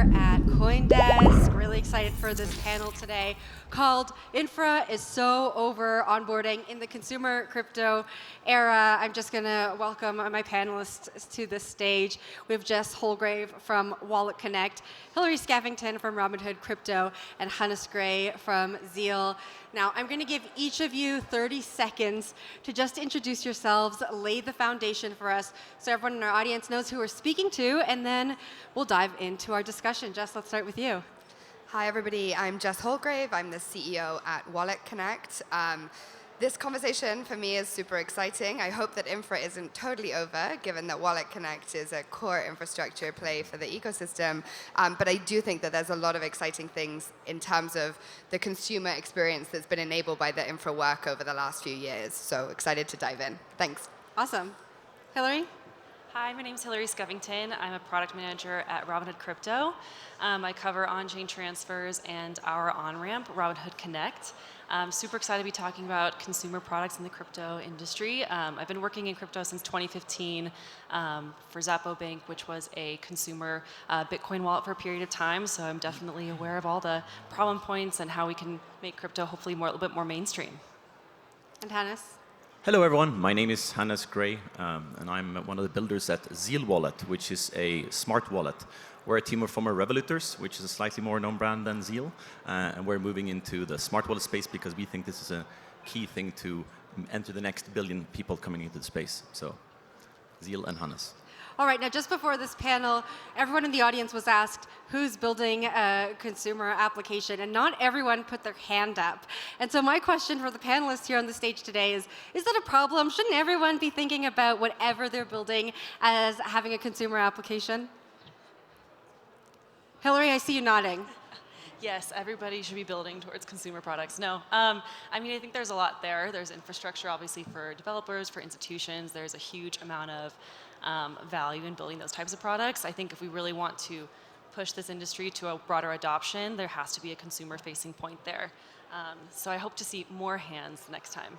here at CoinDesk. Really excited for this panel today called Infra is so over onboarding in the consumer crypto era. I'm just going to welcome my panelists to the stage. We have Jess Houlgrave from WalletConnect, Hillary Skeffington from Robinhood Crypto, and Graah from Zeal. Now, I'm going to give each of you 30 seconds to just introduce yourselves, lay the foundation for us so everyone in our audience knows who we're speaking to, and then we'll dive into our discussion. Jess, let's start with you. Hi, everybody. I'm Jess Houlgrave. I'm the CEO at WalletConnect. This conversation for me is super exciting. I hope that Infra isn't totally over, given that WalletConnect is a core infrastructure play for the ecosystem. But I do think that there's a lot of exciting things in terms of the consumer experience that's been enabled by the Infra work over the last few years. So excited to dive in. Thanks. Awesome. Hillary? Hi, my name is Hillary Skeffington. I'm a product manager at Robinhood Crypto. I cover on-chain transfers and our on-ramp, Robinhood Connect. I'm super excited to be talking about consumer products in the crypto industry. I've been working in crypto since 2015 for Zappo Bank, which was a consumer Bitcoin wallet for a period of time. So I'm definitely aware of all the problem points and how we can make crypto hopefully a little bit more mainstream. And Hannes? Hello, everyone. My name is Graah, and I'm one of the builders at Zeal Wallet, which is a smart wallet. We're a team of former Revoluters, which is a slightly more known brand than Zeal, and we're moving into the smart wallet space because we think this is a key thing to enter the next billion people coming into the space. So, Zeal and Hannes. All right, now just before this panel, everyone in the audience was asked who's building a consumer application, and not everyone put their hand up. And so my question for the panelists here on the stage today is that a problem? Shouldn't everyone be thinking about whatever they're building as having a consumer application? Hillary, I see you nodding. Yes, everybody should be building towards consumer products. No, I mean, I think there's a lot there. There's infrastructure, obviously, for developers, for institutions. There's a huge amount of value in building those types of products. I think if we really want to push this industry to a broader adoption, there has to be a consumer-facing point there. So I hope to see more hands next time.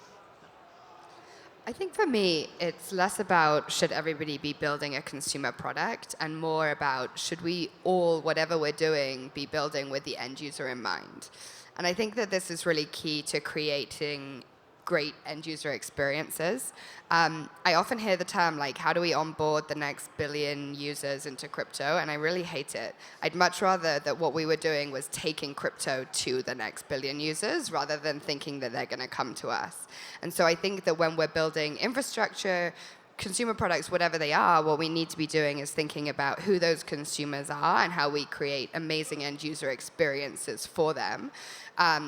I think for me, it's less about should everybody be building a consumer product and more about should we all, whatever we're doing, be building with the end user in mind. And I think that this is really key to creating great end user experiences. I often hear the term like, how do we onboard the next billion users into crypto? And I really hate it. I'd much rather that what we were doing was taking crypto to the next billion users rather than thinking that they're going to come to us. And so I think that when we're building infrastructure, consumer products, whatever they are, what we need to be doing is thinking about who those consumers are and how we create amazing end user experiences for them.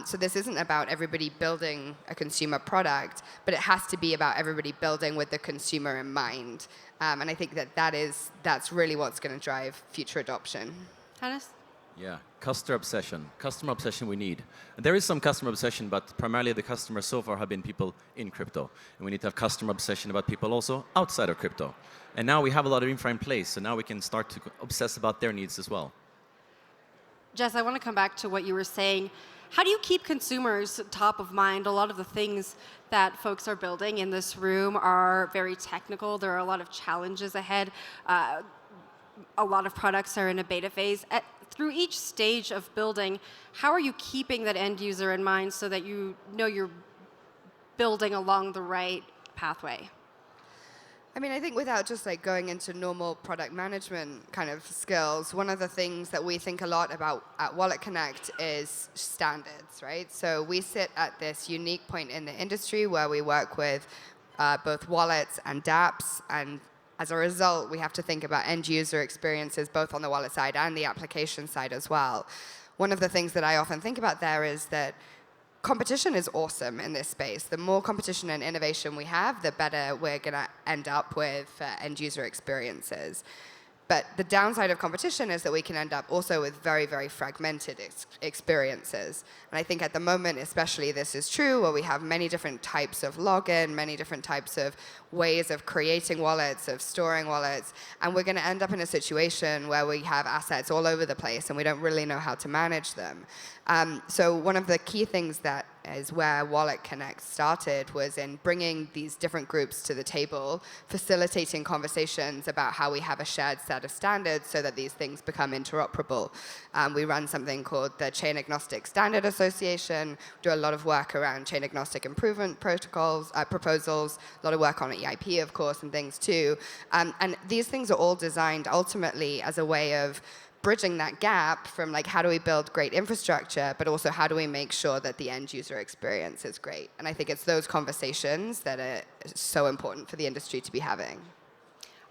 So this isn't about everybody building a consumer product, but it has to be about everybody building with the consumer in mind. And I think that that's really what's going to drive future adoption. Hannes? Yeah, customer obsession we need. There is some customer obsession, but primarily the customers so far have been people in crypto. And we need to have customer obsession about people also outside of crypto. And now we have a lot of infra in place, so now we can start to obsess about their needs as well. Jess, I want to come back to what you were saying. How do you keep consumers top of mind? A lot of the things that folks are building in this room are very technical. There are a lot of challenges ahead. A lot of products are in a beta phase. Through each stage of building, how are you keeping that end user in mind so that you know you're building along the right pathway? I mean, I think without just like going into normal product management kind of skills, one of the things that we think a lot about at WalletConnect is standards, right? So we sit at this unique point in the industry where we work with both wallets and dApps, and as a result, we have to think about end user experiences both on the wallet side and the application side as well. One of the things that I often think about there is that competition is awesome in this space. The more competition and innovation we have, the better we're going to end up with end user experiences. But the downside of competition is that we can end up also with very, very fragmented experiences. And I think at the moment, especially, this is true, where we have many different types of login, many different types of ways of creating wallets, of storing wallets. And we're going to end up in a situation where we have assets all over the place, and we don't really know how to manage them. So one of the key things that is where WalletConnect started, was in bringing these different groups to the table, facilitating conversations about how we have a shared set of standards so that these things become interoperable. We run something called the Chain Agnostic Standard Association, do a lot of work around chain agnostic improvement protocols, proposals, a lot of work on EIP, of course, and things too. And these things are all designed ultimately as a way of bridging that gap from like how do we build great infrastructure, but also how do we make sure that the end user experience is great. And I think it's those conversations that are so important for the industry to be having.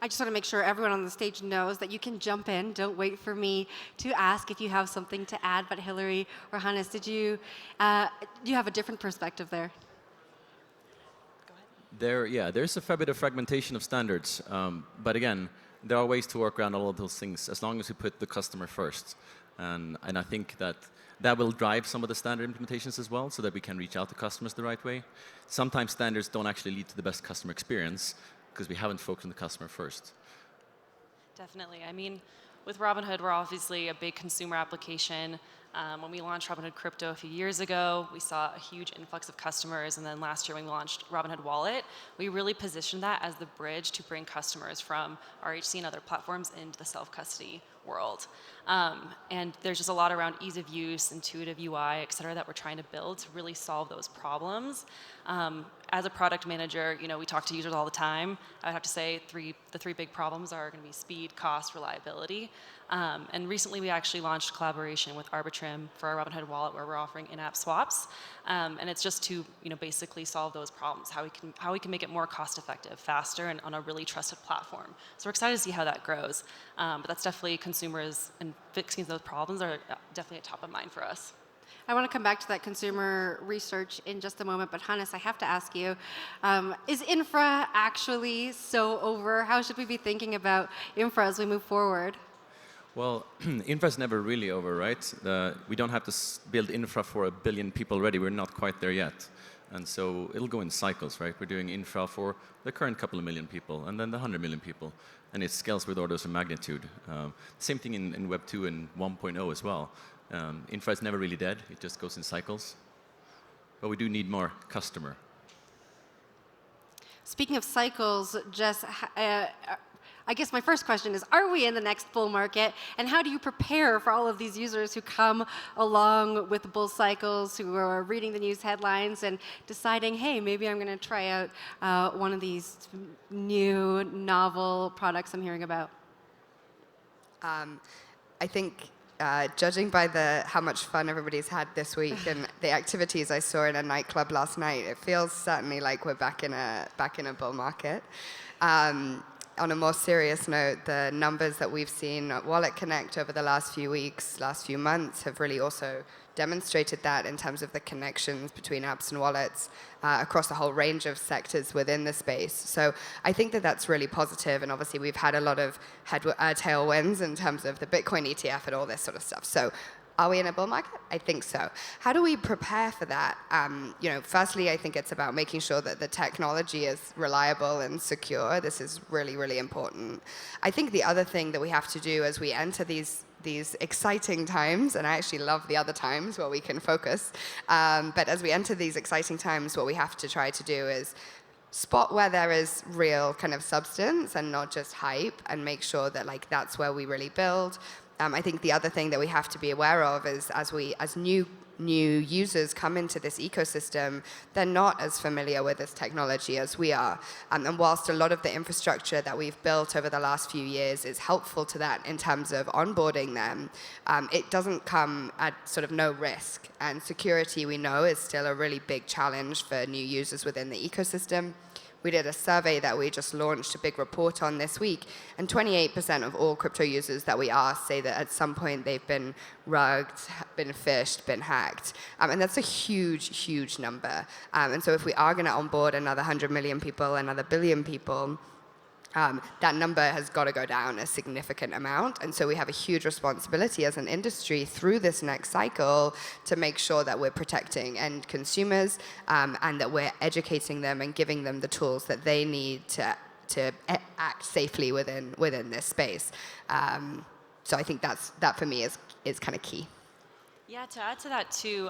I just want to make sure everyone on the stage knows that you can jump in. Don't wait for me to ask if you have something to add. But Hillary or Hannes, do you have a different perspective there? There's a fair bit of fragmentation of standards. But again, there are ways to work around all of those things as long as you put the customer first. And I think that will drive some of the standard implementations as well so that we can reach out to customers the right way. Sometimes standards don't actually lead to the best customer experience because we haven't focused on the customer first. Definitely. I mean, with Robinhood, we're obviously a big consumer application. When we launched Robinhood Crypto a few years ago, we saw a huge influx of customers. And then last year when we launched Robinhood Wallet, we really positioned that as the bridge to bring customers from RHC and other platforms into the self-custody world. And there's just a lot around ease of use, intuitive UI, et cetera, that we're trying to build to really solve those problems. As a product manager, we talk to users all the time. I would have to say the three big problems are going to be speed, cost, reliability. And recently we actually launched collaboration with Arbitrum for our Robinhood Wallet where we're offering in-app swaps. And it's just to basically solve those problems, how we can make it more cost effective, faster, and on a really trusted platform. So we're excited to see how that grows. But that's definitely consumers and fixing those problems are definitely top of mind for us. I want to come back to that consumer research in just a moment, but Hannes, I have to ask you, is Infra actually so over? How should we be thinking about Infra as we move forward? Well, infra is never really over, right? We don't have to build infra for 1 billion people already. We're not quite there yet. And so it'll go in cycles, right? We're doing infra for the current couple of million people and then the 100 million people. And it scales with orders of magnitude. Same thing in Web 2 and 1.0 as well. Infra is never really dead. It just goes in cycles. But we do need more customer. Speaking of cycles, Jess, I guess my first question is, are we in the next bull market? And how do you prepare for all of these users who come along with the bull cycles, who are reading the news headlines and deciding, hey, maybe I'm going to try out one of these new, novel products I'm hearing about? I think judging by how much fun everybody's had this week and the activities I saw in a nightclub last night, it feels certainly like we're back in a bull market. On a more serious note, the numbers that we've seen at WalletConnect over the last few weeks, last few months, have really also demonstrated that in terms of the connections between apps and wallets across a whole range of sectors within the space. So I think that that's really positive, and obviously we've had a lot of tailwinds in terms of the Bitcoin ETF and all this sort of stuff. So are we in a bull market? I think so. How do we prepare for that? Firstly, I think it's about making sure that the technology is reliable and secure. This is really, really important. I think the other thing that we have to do as we enter these exciting times, and I actually love the other times where we can focus, but as we enter these exciting times, what we have to try to do is spot where there is real kind of substance and not just hype, and make sure that that's where we really build. I think the other thing that we have to be aware of is as new users come into this ecosystem, they're not as familiar with this technology as we are. And whilst a lot of the infrastructure that we've built over the last few years is helpful to that in terms of onboarding them, it doesn't come at sort of no risk. And security, we know, is still a really big challenge for new users within the ecosystem. We did a survey that we just launched a big report on this week, and 28% of all crypto users that we asked say that at some point they've been rugged, been phished, been hacked. And that's a huge, huge number. And so if we are going to onboard another 100 million people, another billion people, that number has got to go down a significant amount. And so we have a huge responsibility as an industry through this next cycle to make sure that we're protecting end consumers and that we're educating them and giving them the tools that they need to act safely within this space. So I think that for me is kind of key. Yeah, to add to that too,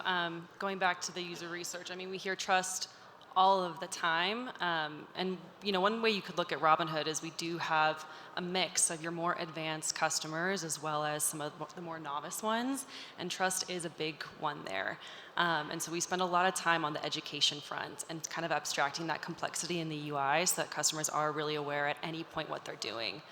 going back to the user research, I mean, we hear trust all of the time. And one way you could look at Robinhood is we do have a mix of your more advanced customers as well as some of the more novice ones, and trust is a big one there. And so we spend a lot of time on the education front and kind of abstracting that complexity in the UI so that customers are really aware at any point what they're doing.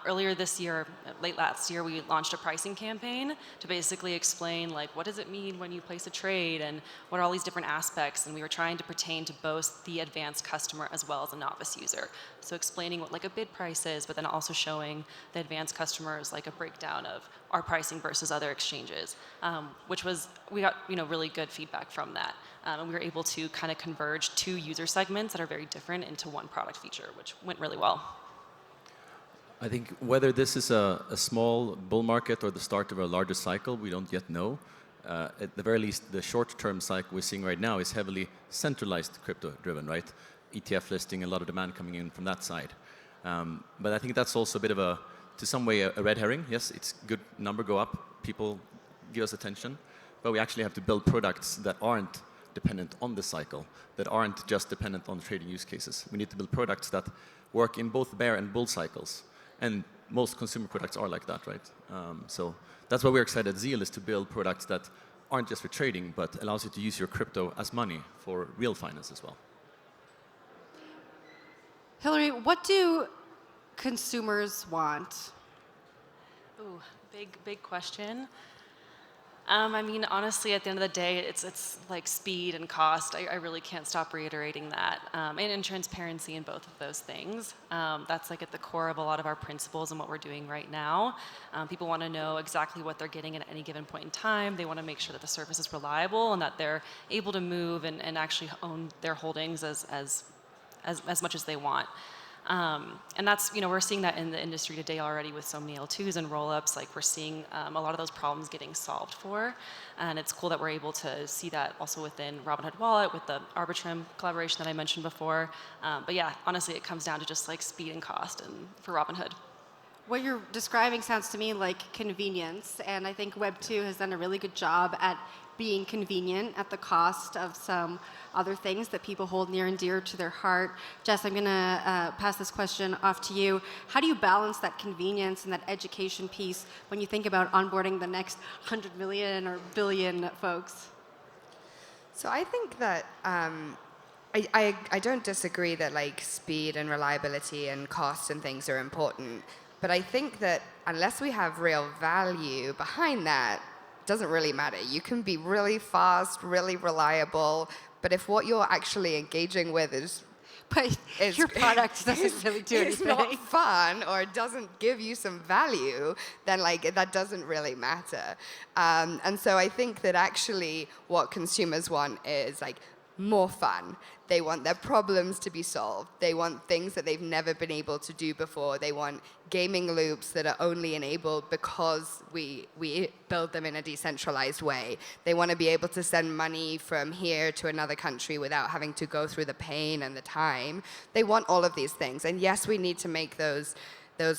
Earlier this year, late last year, we launched a pricing campaign to basically explain, like, what does it mean when you place a trade and what are all these different aspects, and we were trying to pertain to both the advanced customer as well as a novice user. So explaining what like a bid price is, but then also showing the advanced customers like a breakdown of our pricing versus other exchanges, we got really good feedback from that. And we were able to kind of converge two user segments that are very different into one product feature, which went really well. I think whether this is a small bull market or the start of a larger cycle, we don't yet know. At the very least, the short-term cycle we're seeing right now is heavily centralized crypto-driven, right? ETF listing, a lot of demand coming in from that side. But I think that's also a bit of to some way, a red herring. Yes, it's good number go up, people give us attention, but we actually have to build products that aren't dependent on the cycle, that aren't just dependent on trading use cases. We need to build products that work in both bear and bull cycles. And most consumer products are like that, right? So that's why we're excited at Zeal, is to build products that aren't just for trading, but allows you to use your crypto as money for real finance as well. Hillary, what do consumers want? Ooh, big question. I mean, honestly, at the end of the day, it's like speed and cost. I really can't stop reiterating that. And transparency in both of those things. That's like at the core of a lot of our principles and what we're doing right now. People want to know exactly what they're getting at any given point in time. They want to make sure that the service is reliable and that they're able to move and actually own their holdings as much as they want. And that's, we're seeing that in the industry today already with so many L2s and roll-ups. Like, we're seeing a lot of those problems getting solved for. And it's cool that we're able to see that also within Robinhood Wallet with the Arbitrum collaboration that I mentioned before. But yeah, honestly, it comes down to just like speed and cost and for Robinhood. What you're describing sounds to me like convenience, and I think Web 2 has done a really good job at being convenient at the cost of some other things that people hold near and dear to their heart. Jess, I'm going to pass this question off to you. How do you balance that convenience and that education piece when you think about onboarding the next 100 million or billion folks? So I think that I don't disagree that like speed and reliability and cost and things are important. But I think that unless we have real value behind that, it doesn't really matter. You can be really fast, really reliable, but if what you're actually engaging with is your product doesn't really do anything. It's not fun or it doesn't give you some value, then like that doesn't really matter. And so I think that actually what consumers want is like more fun. They want their problems to be solved. They want things that they've never been able to do before. They want gaming loops that are only enabled because we build them in a decentralized way. They want to be able to send money from here to another country without having to go through the pain and the time. They want all of these things. And yes, we need to make those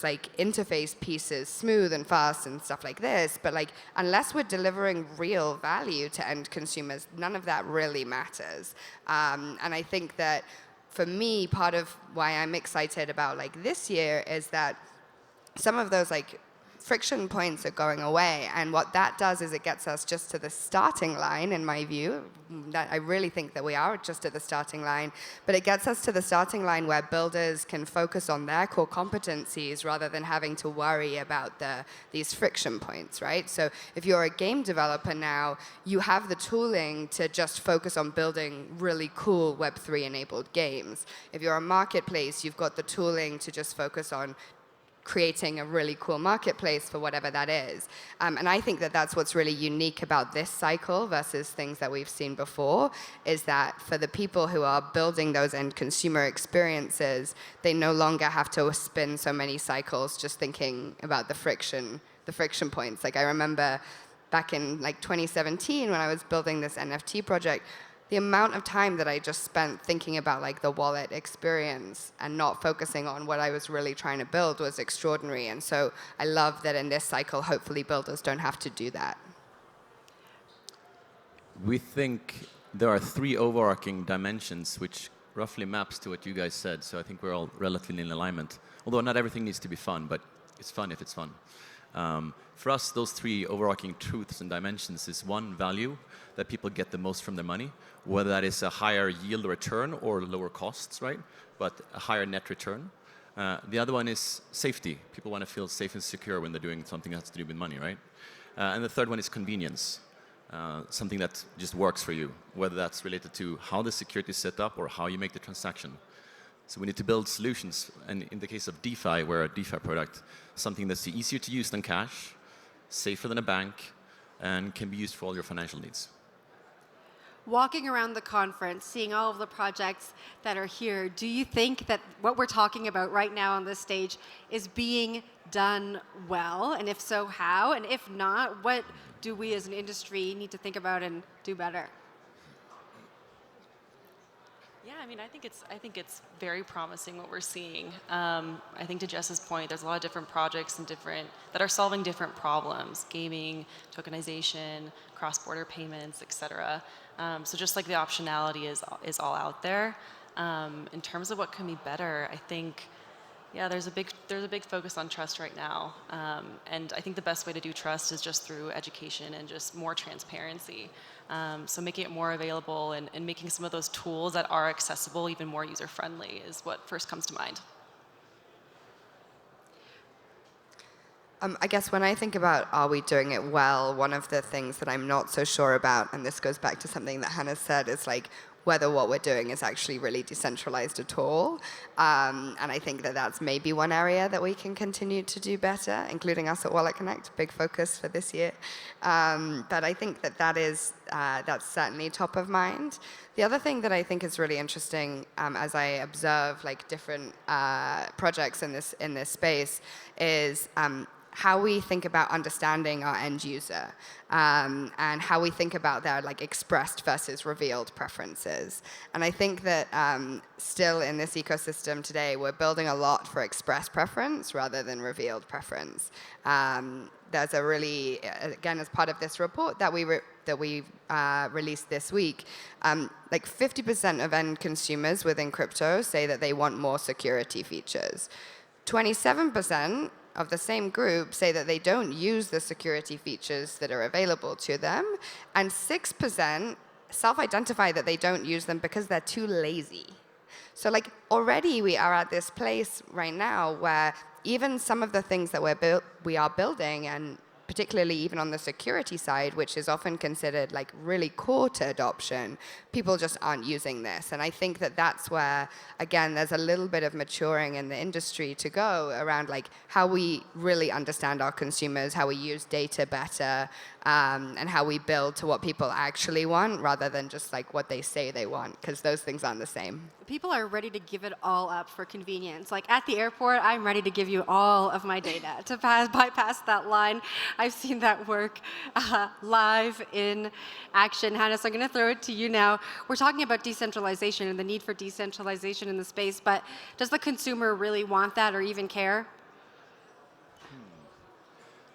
like interface pieces smooth and fast and stuff like this, but like unless we're delivering real value to end consumers, none of that really matters. And I think that for me, part of why I'm excited about like this year is that some of those like friction points are going away, and what that does is it gets us just to the starting line, in my view. That I really think that we are just at the starting line, but it gets us to the starting line where builders can focus on their core competencies rather than having to worry about these friction points, right? So if you're a game developer now, you have the tooling to just focus on building really cool Web3 enabled games. If you're a marketplace, you've got the tooling to just focus on creating a really cool marketplace for whatever that is. And I think that that's what's really unique about this cycle versus things that we've seen before, is that for the people who are building those end consumer experiences, they no longer have to spin so many cycles just thinking about the friction points. Like I remember back in like 2017 when I was building this NFT project, the amount of time that I just spent thinking about like the wallet experience and not focusing on what I was really trying to build was extraordinary. And so I love that in this cycle, hopefully builders don't have to do that. We think there are three overarching dimensions which roughly maps to what you guys said, so I think we're all relatively in alignment. Although not everything needs to be fun, but it's fun if it's fun. For us, those three overarching truths and dimensions is one, value, that people get the most from their money, whether that is a higher yield or return or lower costs, right? But a higher net return. The other one is safety. People want to feel safe and secure when they're doing something that has to do with money, right? And the third one is convenience. Something that just works for you, whether that's related to how the security is set up or how you make the transaction. So we need to build solutions, and in the case of DeFi, we're a DeFi product, something that's easier to use than cash, safer than a bank, and can be used for all your financial needs. Walking around the conference, seeing all of the projects that are here, do you think that what we're talking about right now on this stage is being done well? And if so, how? And if not, what do we as an industry need to think about and do better? Yeah, I mean, I think it's very promising what we're seeing. I think to Jess's point, there's a lot of different projects and that are solving different problems: gaming, tokenization, cross-border payments, etc. So just like the optionality is all out there. In terms of what can be better, I think, yeah, there's a big focus on trust right now, and I think the best way to do trust is just through education and just more transparency. So making it more available and making some of those tools that are accessible even more user-friendly is what first comes to mind. I guess when I think about are we doing it well, one of the things that I'm not so sure about, and this goes back to something that Hannah said, is like whether what we're doing is actually really decentralized at all. And I think that that's maybe one area that we can continue to do better, including us at WalletConnect, big focus for this year. But I think that's certainly top of mind. The other thing that I think is really interesting as I observe like different projects in this space is how we think about understanding our end user and how we think about their like expressed versus revealed preferences. And I think that still in this ecosystem today, we're building a lot for express preference rather than revealed preference. There's a really, again, as part of this report that we released this week, like 50% of end consumers within crypto say that they want more security features. 27% of the same group say that they don't use the security features that are available to them, and 6% self-identify that they don't use them because they're too lazy. So like already we are at this place right now where even some of the things that we are building, and particularly even on the security side, which is often considered like really core to adoption, people just aren't using this. And I think that that's where, again, there's a little bit of maturing in the industry to go around like how we really understand our consumers, how we use data better, and how we build to what people actually want rather than just like what they say they want, because those things aren't the same. People are ready to give it all up for convenience. Like at the airport, I'm ready to give you all of my data to bypass that line. I've seen that work live in action. Hannah, so I'm going to throw it to you now. We're talking about decentralization and the need for decentralization in the space, but does the consumer really want that or even care?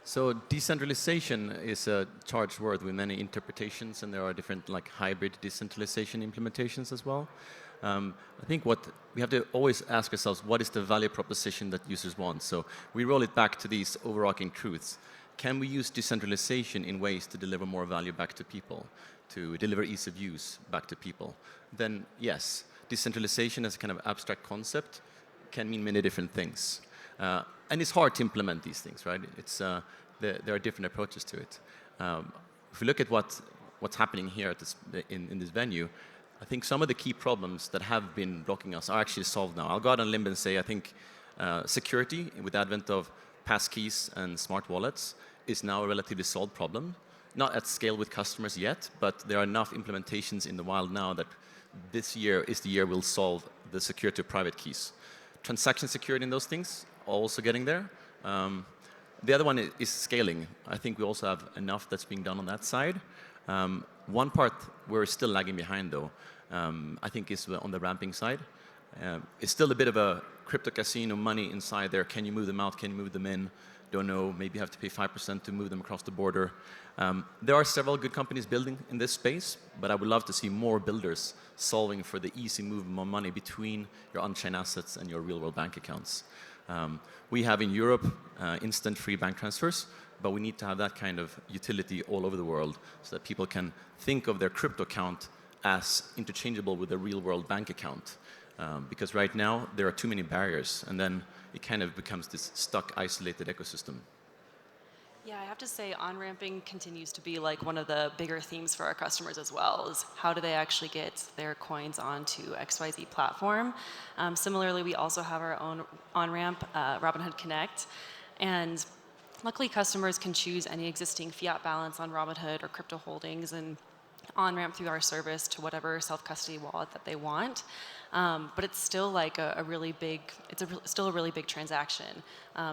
So decentralization is a charged word with many interpretations, and there are different like hybrid decentralization implementations as well. I think what we have to always ask ourselves, what is the value proposition that users want? So we roll it back to these overarching truths. Can we use decentralization in ways to deliver more value back to people, to deliver ease of use back to people? Then yes, decentralization as a kind of abstract concept can mean many different things. And it's hard to implement these things, right? There are different approaches to it. If we look at what's happening here at in this venue, I think some of the key problems that have been blocking us are actually solved now. I'll go out on a limb and say I think security, with the advent of passkeys and smart wallets, is now a relatively solved problem. Not at scale with customers yet, but there are enough implementations in the wild now that this year is the year we'll solve the security of private keys. Transaction security in those things, also getting there. The other one is scaling. I think we also have enough that's being done on that side. One part we're still lagging behind, though, I think is on the ramping side. It's still a bit of a crypto casino money inside there. Can you move them out? Can you move them in? don't know, maybe have to pay 5% to move them across the border. There are several good companies building in this space, but I would love to see more builders solving for the easy movement of money between your on-chain assets and your real-world bank accounts. We have in Europe instant free bank transfers, but we need to have that kind of utility all over the world so that people can think of their crypto account as interchangeable with a real-world bank account. Because right now, there are too many barriers, and then it kind of becomes this stuck, isolated ecosystem. Yeah, I have to say on-ramping continues to be like one of the bigger themes for our customers as well, is how do they actually get their coins onto XYZ platform. Similarly, we also have our own on-ramp, Robinhood Connect, and luckily customers can choose any existing fiat balance on Robinhood or crypto holdings and on-ramp through our service to whatever self-custody wallet that they want. But it's still like still a really big transaction.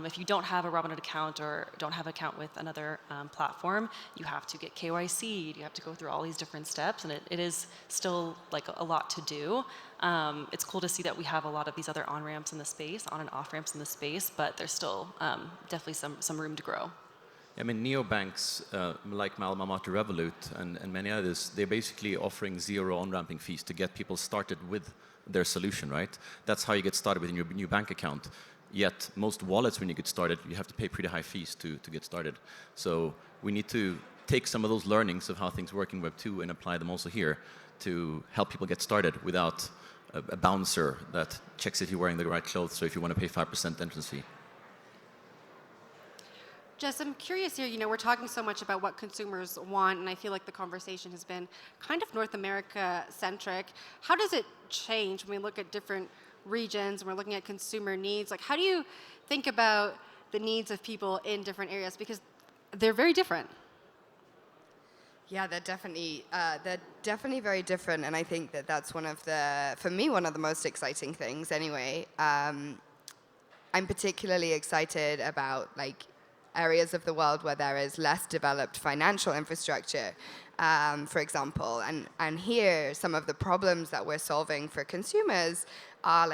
If you don't have a Robinhood account or don't have an account with another platform, you have to get KYC'd, you have to go through all these different steps, and it is still like a lot to do. It's cool to see that we have a lot of these other on-ramps in the space, on and off-ramps in the space, but there's still definitely some room to grow. I mean, neobanks like my alma mater Revolut and many others, they're basically offering zero on-ramping fees to get people started with their solution, right? That's how you get started with your new bank account. Yet most wallets, when you get started, you have to pay pretty high fees to get started. So we need to take some of those learnings of how things work in Web 2 and apply them also here to help people get started without a bouncer that checks if you're wearing the right clothes, so if you want to pay 5% entrance fee. Jess, I'm curious here, we're talking so much about what consumers want, and I feel like the conversation has been kind of North America-centric. How does it change when we look at different regions and we're looking at consumer needs? Like, how do you think about the needs of people in different areas? Because they're very different. Yeah, they're definitely very different, and I think that that's for me, one of the most exciting things anyway. I'm particularly excited about areas of the world where there is less developed financial infrastructure, for example. And here, some of the problems that we're solving for consumers are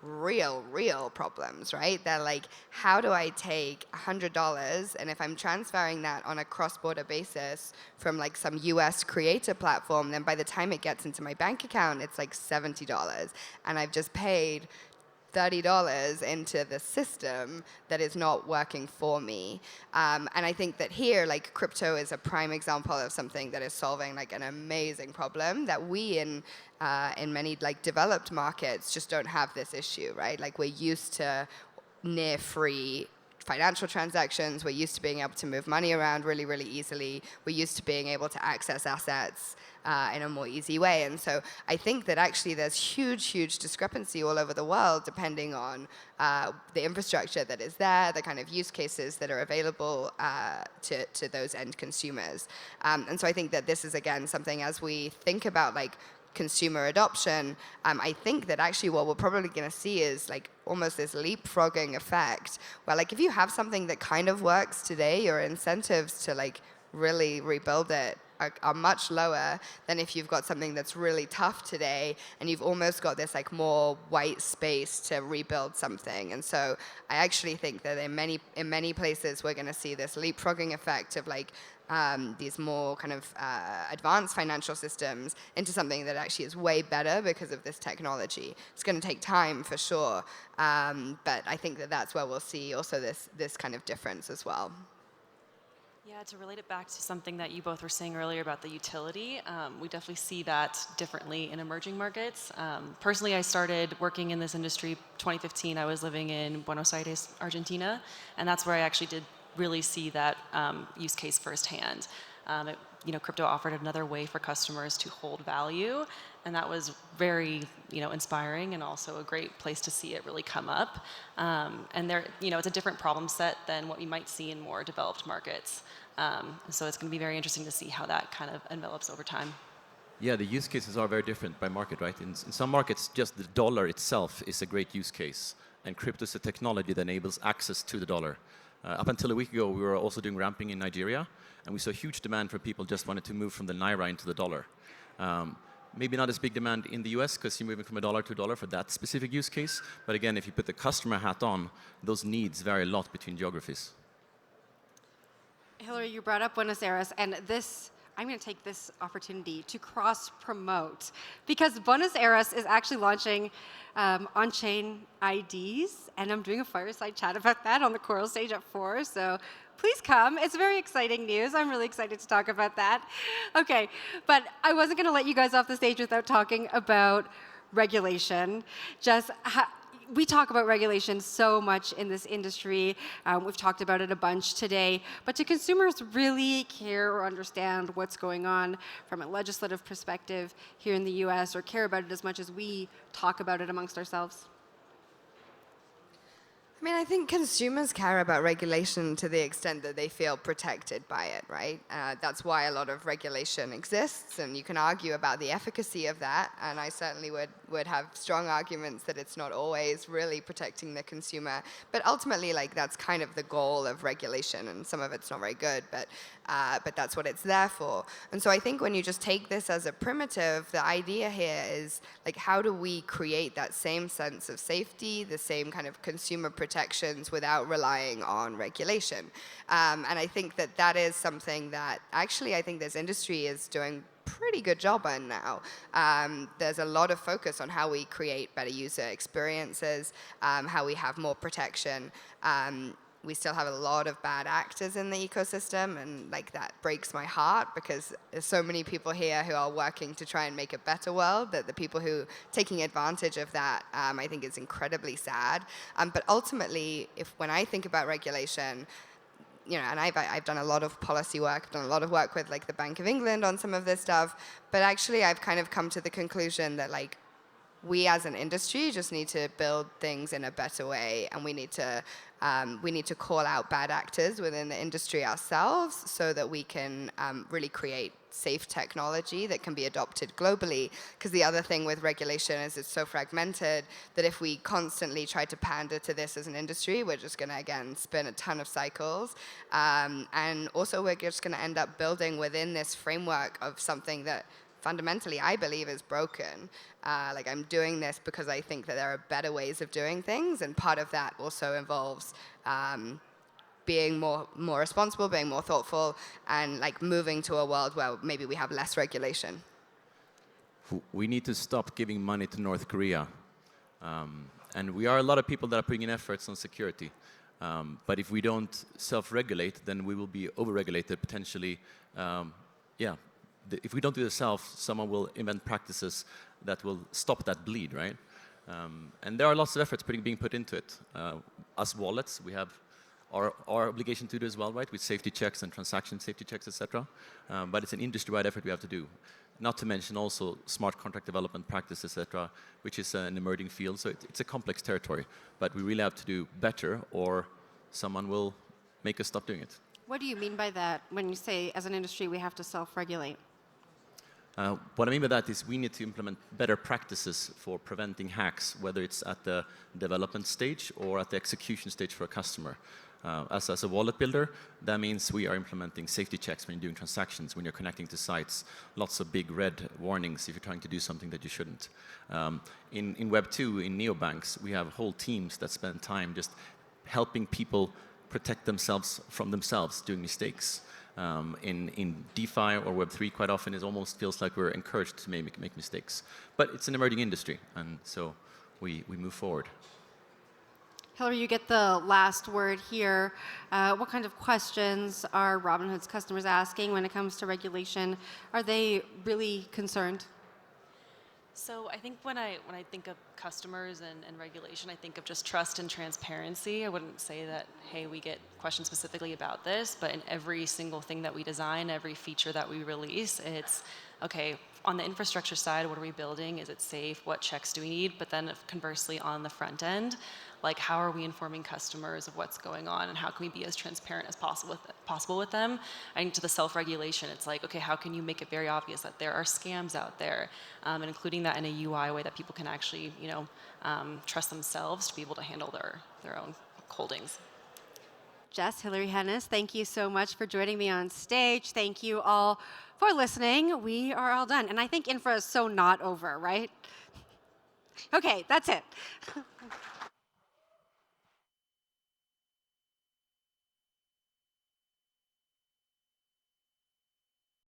real problems, right? They're like, how do I take $100 and if I'm transferring that on a cross-border basis from some US creator platform, then by the time it gets into my bank account, it's $70. And I've just paid $30 into the system that is not working for me. And I think that here, crypto is a prime example of something that is solving an amazing problem that we in many developed markets just don't have this issue, right? We're used to near free financial transactions. We're used to being able to move money around really, really easily. We're used to being able to access assets in a more easy way. And so I think that actually there's huge discrepancy all over the world depending on the infrastructure that is there, the kind of use cases that are available to those end consumers. And so I think that this is, again, something as we think about consumer adoption, I think that actually what we're probably going to see is almost this leapfrogging effect where if you have something that kind of works today, your incentives to really rebuild it are much lower than if you've got something that's really tough today and you've almost got this more white space to rebuild something. And so I actually think that in many places we're going to see this leapfrogging effect of these more kind of advanced financial systems into something that actually is way better because of this technology. It's going to take time for sure, but I think that that's where we'll see also this kind of difference as well. Yeah, to relate it back to something that you both were saying earlier about the utility, we definitely see that differently in emerging markets. Personally, I started working in this industry 2015. I was living in Buenos Aires, Argentina, and that's where I actually did really see that use case firsthand. Crypto offered another way for customers to hold value, and that was very, inspiring and also a great place to see it really come up. And there, it's a different problem set than what we might see in more developed markets. So it's going to be very interesting to see how that kind of envelops over time. Yeah, the use cases are very different by market, right? In some markets, just the dollar itself is a great use case, and crypto is a technology that enables access to the dollar. Up until a week ago, we were also doing ramping in Nigeria, and we saw huge demand for people just wanted to move from the naira into the dollar. Maybe not as big demand in the US because you're moving from $1 to $1 for that specific use case. But again, if you put the customer hat on, those needs vary a lot between geographies. Hillary, you brought up Buenos Aires, and I'm going to take this opportunity to cross-promote, because Buenos Aires is actually launching on-chain IDs, and I'm doing a fireside chat about that on the Coral stage at 4, so please come. It's very exciting news. I'm really excited to talk about that. Okay, but I wasn't going to let you guys off the stage without talking about regulation. Jess, we talk about regulation so much in this industry. We've talked about it a bunch today. But do consumers really care or understand what's going on from a legislative perspective here in the US, or care about it as much as we talk about it amongst ourselves? I mean, I think consumers care about regulation to the extent that they feel protected by it, right? That's why a lot of regulation exists, and you can argue about the efficacy of that, and I certainly would have strong arguments that it's not always really protecting the consumer. But ultimately, like, that's kind of the goal of regulation, and some of it's not very good, but that's what it's there for. And so I think when you just take this as a primitive, the idea here is, like, how do we create that same sense of safety, the same kind of consumer protections without relying on regulation? And I think that is something that actually I think this industry is doing pretty good job on now. There's a lot of focus on how we create better user experiences, how we have more protection. We still have a lot of bad actors in the ecosystem, and like that breaks my heart, because there's so many people here who are working to try and make a better world, that the people who are taking advantage of that, I think is incredibly sad. But ultimately, when I think about regulation, you know, and I've done a lot of policy work, I've done a lot of work with like the Bank of England on some of this stuff, but actually I've kind of come to the conclusion that, like, we as an industry just need to build things in a better way, and we need to call out bad actors within the industry ourselves, so that we can really create safe technology that can be adopted globally. Because the other thing with regulation is it's so fragmented that if we constantly try to pander to this as an industry, we're just going to, again, spin a ton of cycles. And also we're just going to end up building within this framework of something that fundamentally I believe is broken. Like, I'm doing this because I think that there are better ways of doing things, and part of that also involves being more responsible, being more thoughtful, and like moving to a world where maybe we have less regulation. We need to stop giving money to North Korea. And we are a lot of people that are putting in efforts on security. But if we don't self-regulate, then we will be over-regulated potentially. If we don't do it ourselves, someone will invent practices that will stop that bleed, right? And there are lots of efforts being put into it. As wallets, we have our obligation to do as well, right? With safety checks and transaction safety checks, etc. But it's an industry-wide effort we have to do. Not to mention also smart contract development practices, etc., which is an emerging field. So it's a complex territory. But we really have to do better, or someone will make us stop doing it. What do you mean by that when you say, as an industry, we have to self-regulate? What I mean by that is we need to implement better practices for preventing hacks, whether it's at the development stage or at the execution stage for a customer. As a wallet builder, that means we are implementing safety checks when you're doing transactions, when you're connecting to sites, lots of big red warnings if you're trying to do something that you shouldn't. In Web 2, in neobanks, we have whole teams that spend time just helping people protect themselves from themselves doing mistakes. In DeFi or Web3, quite often it almost feels like we're encouraged to make mistakes. But it's an emerging industry, and so we move forward. Hillary, you get the last word here. What kind of questions are Robinhood's customers asking when it comes to regulation? Are they really concerned? So I think when I think of customers and regulation, I think of just trust and transparency. I wouldn't say that, hey, we get questions specifically about this, but in every single thing that we design, every feature that we release, it's, okay, on the infrastructure side, what are we building? Is it safe? What checks do we need? But then conversely, on the front end, like, how are we informing customers of what's going on, and how can we be as transparent as possible with them? I think to the self-regulation, it's like, okay, how can you make it very obvious that there are scams out there, and including that in a UI way that people can actually, trust themselves to be able to handle their own holdings. Jess, Hillary, Hennis, thank you so much for joining me on stage. Thank you all for listening. We are all done. And I think Infra is so not over, right? Okay, that's it.